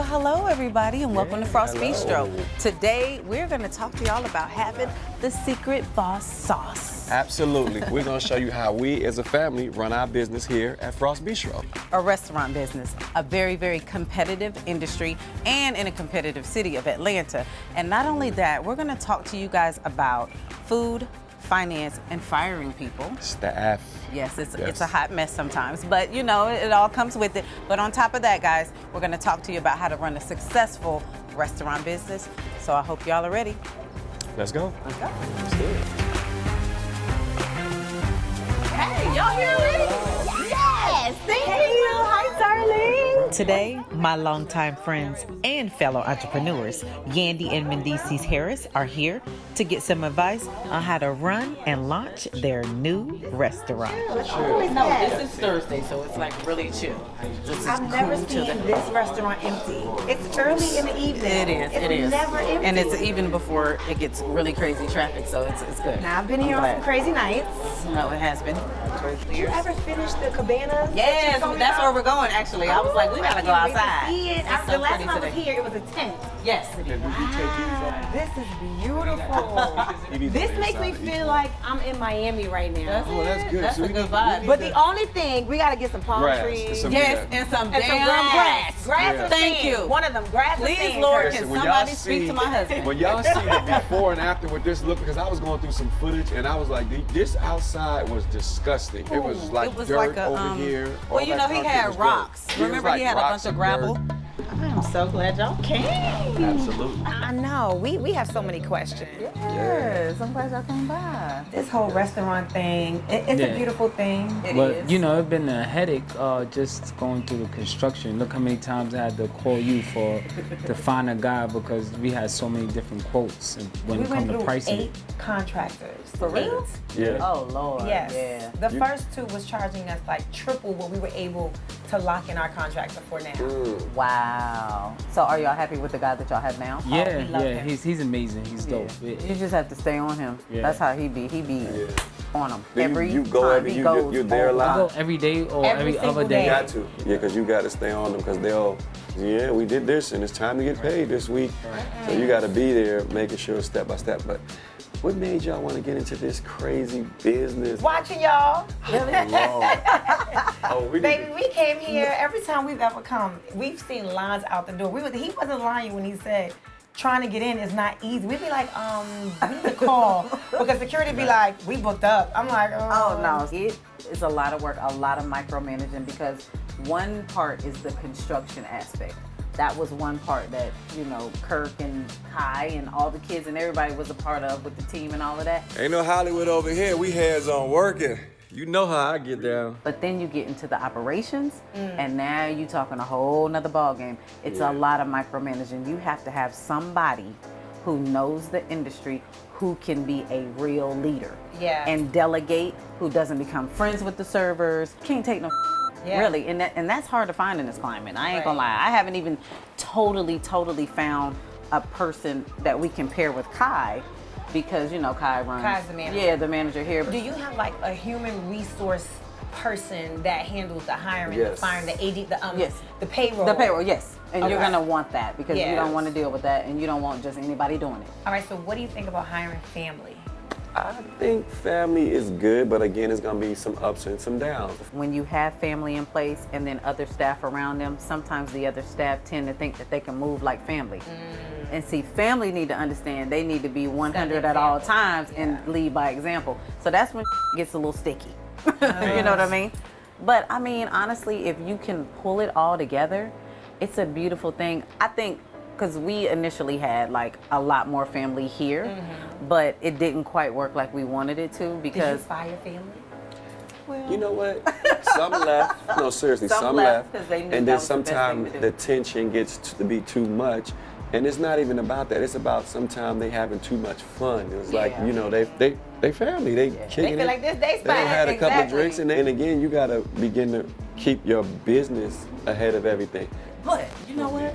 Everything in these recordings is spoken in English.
hello everybody, and welcome to Frost hello. Bistro. Today, we're gonna talk to y'all about having the secret boss sauce. Absolutely. We're gonna show you how we as a family run our business here at Frost Bistro. A restaurant business, a very, very competitive industry, and in a competitive city of Atlanta. And not only that, we're gonna talk to you guys about food, finance, and firing people. Staff. Yes, it's a hot mess sometimes, but you know, it all comes with it. But on top of that, guys, we're gonna talk to you about how to run a successful restaurant business. So I hope y'all are ready. Let's go. Let's go. Let's do it. Hey, y'all here already? Yes, thank you. Hi, darling. Today, my longtime friends and fellow entrepreneurs, Yandy and Mendices Harris, are here to get some advice on how to run and launch their new restaurant. No, this is Thursday, so it's like really chill. I've never seen this restaurant empty. It's early in the evening. It is. It's never empty. And it's even before it gets really crazy traffic, so it's good. Now, I've been here on some crazy nights. No, it has been. Did you ever finish the cabana? Yes, that's where we're going, actually. I was like, we gotta go outside. See it. It's The so last pretty time I was today. here, it was a tent. Yes. Wow, this is beautiful. This makes me feel like I'm in Miami right now. That's good. That's So a we good need- vibe. But the only thing, we gotta get some palm Grass. trees. Some- Yes, and some And some damn grass. Grass Yeah. or Thank sand. you. One of them, grass or Please, sand. Lord, Curtis. can When somebody y'all speak to my husband? When y'all see the before and after with this look, because I was going through some footage and I was like, this outside was disgusting. It was like It was dirt like a, over here. well, all you that know, he concrete had was dirt. rocks. Yeah, it was Remember, like he had a rocks bunch of and gravel. dirt. I'm so glad y'all came. Absolutely. I know. We have so many questions. Yes, I'm glad y'all came by. This whole restaurant thing, it's Yeah. a beautiful thing. It But is. you know, it's been a headache just going through the construction. Look how many times I had to call you to find a guy because we had so many different quotes and when We it went come to through pricing. 8 contractors. For real? Yeah. Oh, Lord. Yes. Yeah. The first 2 was charging us like triple what we were able to lock in our contractor for now. Wow. So are y'all happy with the guy that y'all have now? Yeah, we love yeah, him. he's amazing. He's dope. You Yeah. just have to stay on him. Yeah. That's how he be. He be on him Do you- every you go time. every- he you- goes you're there a all the lot? I go time. every day or Every every single other day. day. You got to. Yeah, because you got to stay on them because they'll, yeah, we did this and it's time to get paid this week. So you got to be there making sure step by step. But what made y'all want to get into this crazy business? Watching y'all. Lord. Oh, we Baby, did. we came here, every time we've ever come, we've seen lines out the door. He wasn't lying when he said trying to get in is not easy. We'd be like, we need to call. Because security be like, we booked up. I'm like, Oh no, it is a lot of work, a lot of micromanaging because one part is the construction aspect. That was one part that, you know, Kirk and Kai and all the kids and everybody was a part of with the team and all of that. Ain't no Hollywood over here. We hands on working. You know how I get down. But then you get into the operations and now you talking a whole nother ball game. It's Yeah. a lot of micromanaging. You have to have somebody who knows the industry, who can be a real leader. Yeah. And delegate, who doesn't become friends with the servers. Can't take no Yeah. really. And that's hard to find in this climate. I ain't gonna Right. lie. I haven't even totally found a person that we can pair with Kai because, you know, Kai runs. Kai's the manager. Yeah, the manager here. Do you have like a human resource person that handles the hiring, the Yes. firing, the AD, Yes. the payroll? The payroll, yes. And you're Okay. gonna want that because you Yes. don't want to deal with that and you don't want just anybody doing it. All right, so what do you think about hiring family? I think family is good, but again, it's gonna be some ups and some downs. When you have family in place and then other staff around them, sometimes the other staff tend to think that they can move like family. And see, family need to understand they need to be 100 at all times and lead by example. So that's when it gets a little sticky. You know what I mean? But I mean, honestly, if you can pull it all together, it's a beautiful thing. I think because we initially had like a lot more family here, but it didn't quite work like we wanted it to Did you because fire family? You know what? Some left. No, seriously, Some some left left. 'cause they knew And that then was the best thing sometimes to do. the tension gets to be too much. And it's not even about that. It's about sometimes they having too much fun. It's like, Yeah. you know, they family. They kicking feel it. like this they They done spot. had a couple of Exactly. drinks and again, you gotta begin to keep your business ahead of everything. But you know what?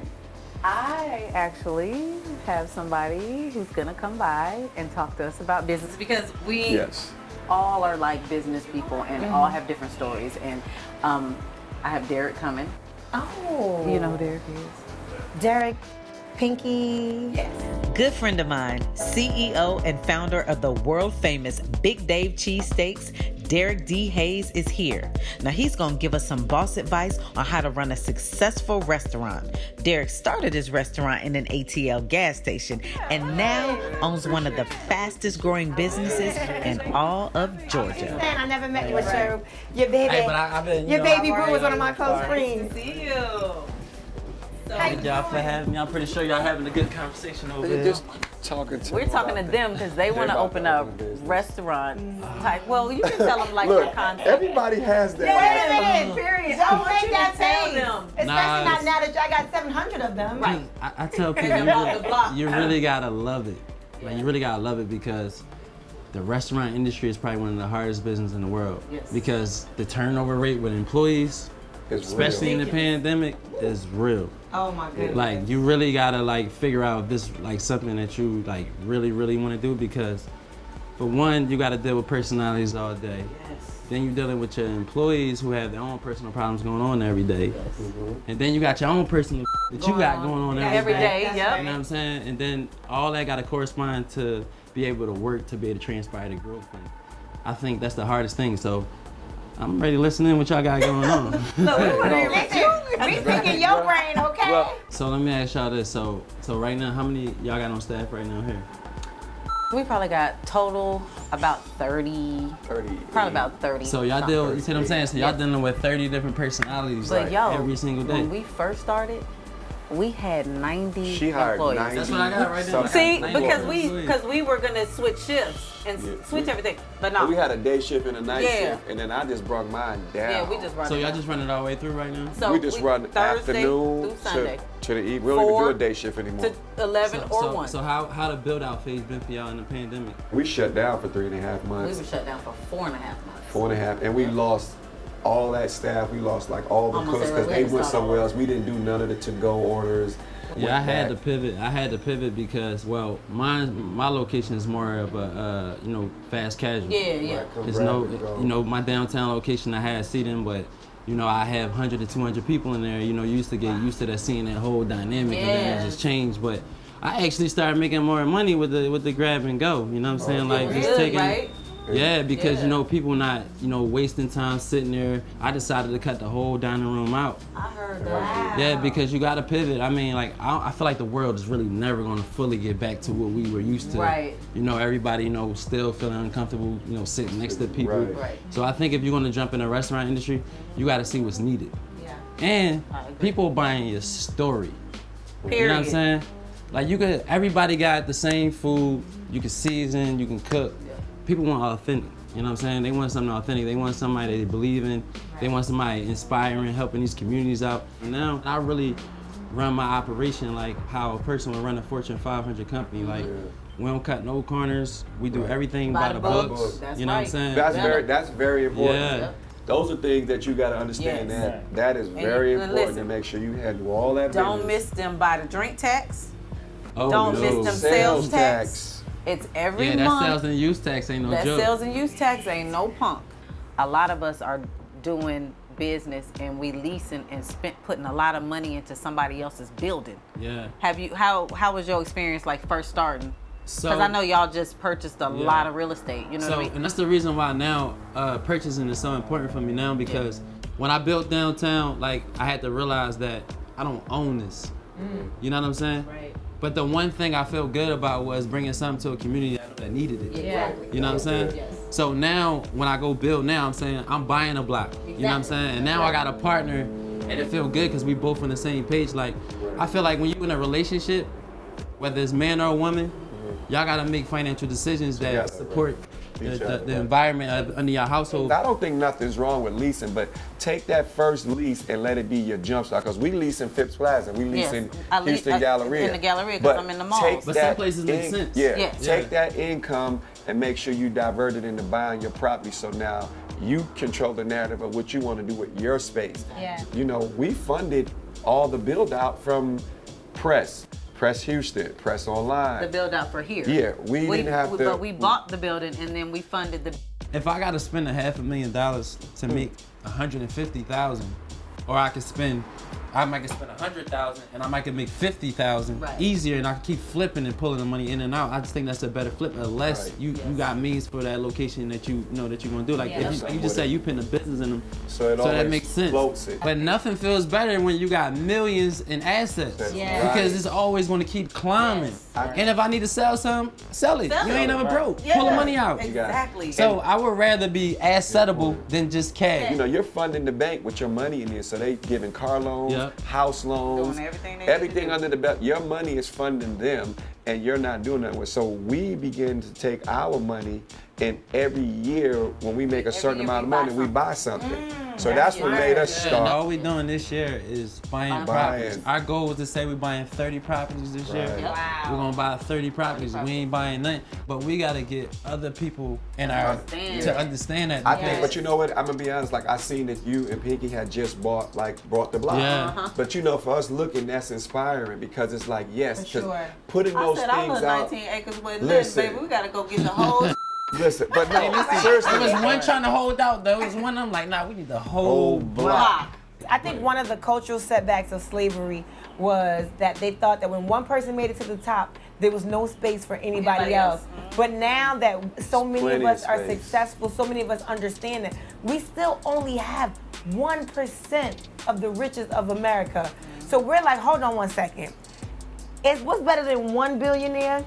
I actually have somebody who's gonna come by and talk to us about business because we Yes. all are like business people and all have different stories. And I have Derek coming. Oh. You know who Derek is? Derek, Pinky. Good friend of mine, CEO and founder of the world famous Big Dave Cheesesteaks, Derek D. Hayes is here. Now he's gonna give us some boss advice on how to run a successful restaurant. Derek started his restaurant in an ATL gas station and now owns one of the fastest growing businesses in all of Georgia. Man, I never met your baby. Hey, but I've been, Your baby boo was one of my close friends. See you. Thank y'all for having me. I'm pretty sure y'all having a good conversation over They're there. just talking to We're talking to them because they want to open a restaurant type. Well, you can tell them like your Look, concept. everybody has that. Wait a minute, period. Don't want make you to that tell face. them. Especially Nah, not now that y'all got 700 of them. Right. I tell people you really gotta love it. Like you really gotta love it because the restaurant industry is probably one of the hardest businesses in the world. Yes. Because the turnover rate with employees, It's especially in the pandemic, is real. Oh my goodness. Like you really gotta like figure out if this like something that you like really want to do because for one you gotta deal with personalities all day. Then you're dealing with your employees who have their own personal problems going on every day. And then you got your own personal that you got going on every day. Yep. You know what I'm saying? And then all that gotta correspond to be able to work to be able to transpire the growth. And I think that's the hardest thing. So I'm ready to listen in what y'all got going on. Listen, we thinking your brain, okay? Well, So let me ask y'all this. So right now, how many y'all got on staff right now here? We probably got total about 30, 30. probably about 30. So y'all something. deal, you see what I'm saying? So y'all dealing with 30 different personalities But yo, every single day. when we first started, we had 90 She hired employees. 90. That's what I got right now. See, 90 because we were gonna switch shifts and switch everything, but no. We had a day shift and a night Yeah. shift, and then I just brought mine down. Yeah, we just run. So it y'all down. just running it all the way through right now? So we just run Thursday afternoon through Sunday to the evening. We don't even do 4 a day shift anymore. to 11 or 1. So how the build out phase been for y'all in the pandemic? We shut down for 3.5 we months, were shut down for 4.5 months. 4.5, and we lost all that staff. We lost like all the Almost cooks because everywhere. they went somewhere else. We didn't do none of the to-go orders. Yeah, I Went had to back. pivot. I had to pivot because, well, my location is more of a, fast casual. Yeah. Come There's grab no, it, go. my downtown location I had seating, but I have 100 to 200 people in there. You used to get used to that seeing that whole dynamic, and then it just changed. But I actually started making more money with the grab and go. You know what I'm saying? Like just Good, taking. right? Yeah, because Yeah. people not wasting time sitting there. I decided to cut the whole dining room out. I heard that. Yeah, because you got to pivot. I mean, like I feel like the world is really never gonna fully get back to what we were used to. Right. Everybody still feeling uncomfortable. Sitting next to people. Right. So I think if you're gonna jump in the restaurant industry, you got to see what's needed. Yeah. And I agree. people buying your story. Period. You know what I'm saying? Like everybody got the same food. You can season, you can cook. People want authentic. You know what I'm saying? They want something authentic. They want somebody they believe in. They want somebody inspiring, helping these communities out. Now I really run my operation like how a person would run a Fortune 500 company. Like we don't cut no corners. We do everything by the books. That's You know what I'm right. saying? That's very important. Yeah. Those are things that you got to understand. Yes. That is very and important listen, to make sure you handle all that. Don't business. miss them by the drink tax. Oh, Don't no. miss them sales tax. It's every Yeah, that month. sales and use tax ain't no That joke. sales and use tax ain't no punk. A lot of us are doing business and we leasing and putting a lot of money into somebody else's building. Yeah. How was your experience like first starting? So Because I know y'all just purchased a lot of real estate. You know what I mean? And that's the reason why now purchasing is so important for me now because when I built downtown, like I had to realize that I don't own this. You know what I'm saying? Right. But the one thing I felt good about was bringing something to a community that needed it. Yeah. You know what I'm saying? Yes. So now when I go build now, I'm saying I'm buying a block. You know what I'm saying? And now I got a partner and it feel good because we both on the same page. Like I feel like when you in a relationship, whether it's man or woman, y'all gotta make financial decisions that support the environment under your household. I don't think nothing's wrong with leasing, but take that first lease and let it be your jump start. Because we lease in Phipps Plaza, we lease in Houston Galleria. In the Galleria because I'm in the malls. But some places make sense. Yeah, Yes. take that income and make sure you divert it into buying your property. So now you control the narrative of what you want to do with your space. Yeah. We funded all the build out from Press Houston, Press Online. The build out for here. Yeah, we didn't have to. But we bought the building and then we funded the. If I gotta spend $500,000 to make $150,000, or I could spend I might get spend 100,000 and I might can make 50,000 Right. easier, and I can keep flipping and pulling the money in and out. I just think that's a better flip, unless Right. you got means for that location that you know that you're gonna do. Like Yeah. if you just say you putting a business in them, So it that always makes sense. floats it. But nothing feels better when you got millions in assets. That's Yeah. right. Because it's always going to keep climbing. Yes. And if I need to sell some, sell it. Sell You it. ain't never broke. Yeah. Pull the money out. got it. Exactly. So I would rather be assetable than just cash. You know, you're funding the bank with your money in there, so they giving car loans, Yep. house loans, Doing everything they need to do. under the belt. Your money is funding them, and you're not doing that with. So we begin to take our money, and every year when we make a certain year amount of we buy money, we buy something. So that's that's what smart. made us Yeah, and all start. we doing this year is buying Buying. properties. Our goal was to say we're buying 30 properties this year. Right. Yep. We're gonna buy 30 properties. We ain't buying nothing. But we gotta get other people in our Understand. to understand that. I because- think, but you know what? I'm gonna be honest. Like I seen that you and Pinky had just brought the block. Yeah. But you know, for us looking, that's inspiring because it's like yes, For 'cause sure. putting I those said, our things little out. 19 acres wasn't Listen. this, baby. We gotta go get the whole. Listen, but no, There seriously, was one trying to hold out. There was one I'm like, nah, we need the whole whole block. block. I think one of the cultural setbacks of slavery was that they thought that when one person made it to the top, there was no space for anybody Anybody else. else. But now that so many of plenty us of are space. successful, so many of us understand that we still only have 1% of the riches of America. So we're like, hold on one second. What's better than one billionaire?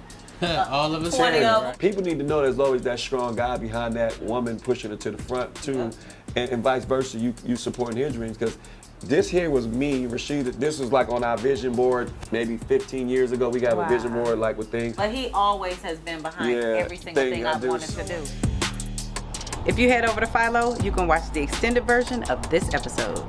All of us 20 here, of right? People need to know there's always that strong guy behind that woman pushing her to the front too, and vice versa. You supporting his dreams because this here was me, Rasheeda. This was like on our vision board maybe 15 years ago. We got a Wow. vision board like with things. But he always has been behind Yeah, every single thing thing I I've do. wanted to do. If you head over to Philo, you can watch the extended version of this episode.